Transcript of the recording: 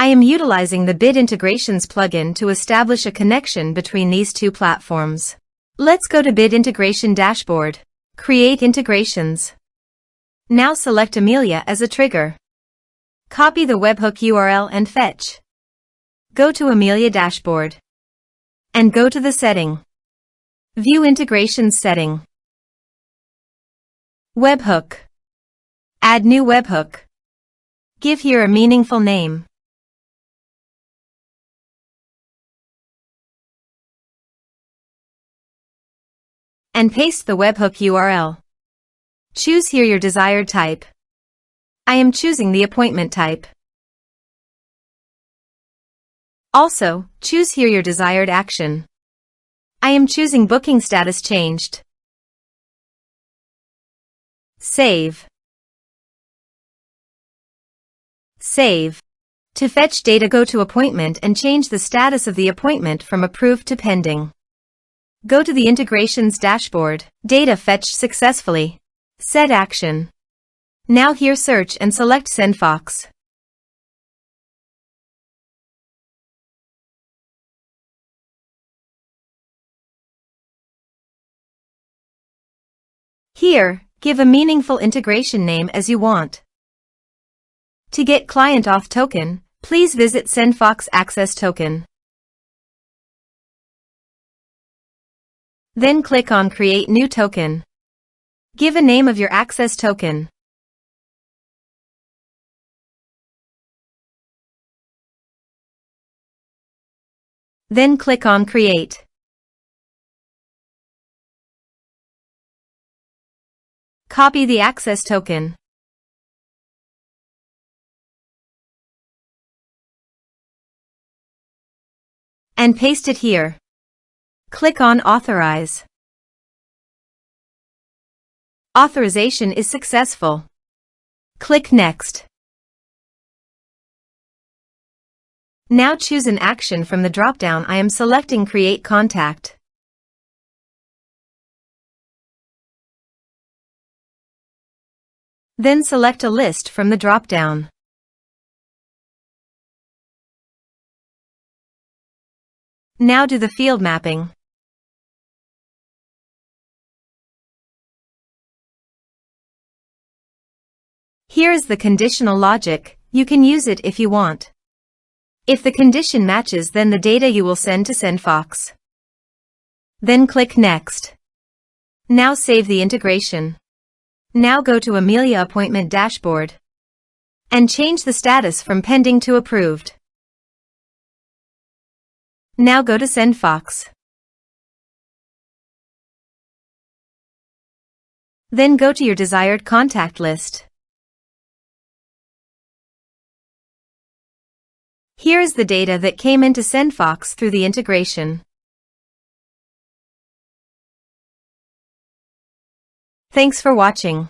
I am utilizing the Bid Integrations plugin to establish a connection between these two platforms. Let's go to Bid Integration Dashboard. Create integrations. Now select Amelia as a trigger. Copy the webhook URL and fetch. Go to Amelia Dashboard. And go to the setting. View Integrations setting. Webhook. Add new webhook. Give here a meaningful name. And paste the webhook URL. Choose here your desired type. I am choosing the appointment type. Also, choose here your desired action. I am choosing booking status changed. Save. Save. To fetch data, go to Appointment and change the status of the appointment from approved to pending. Go to the Integrations dashboard. Data fetched successfully. Set action. Now here search and select SendFox. Here, give a meaningful integration name as you want. To get Client Auth token, please visit SendFox Access Token. Then click on Create New Token. Give a name of your access token. Then click on Create. Copy the access token. And paste it here. Click on Authorize. Authorization is successful. Click Next. Now choose an action from the drop-down. I am selecting Create Contact. Then select a list from the drop-down. Now do the field mapping. Here is the conditional logic. You can use it if you want. If the condition matches, then the data you will send to SendFox. Then click Next. Now save the integration. Now go to Amelia Appointment Dashboard and change the status from pending to approved. Now go to SendFox. Then go to your desired contact list. Here is the data that came into SendFox through the integration. Thanks for watching.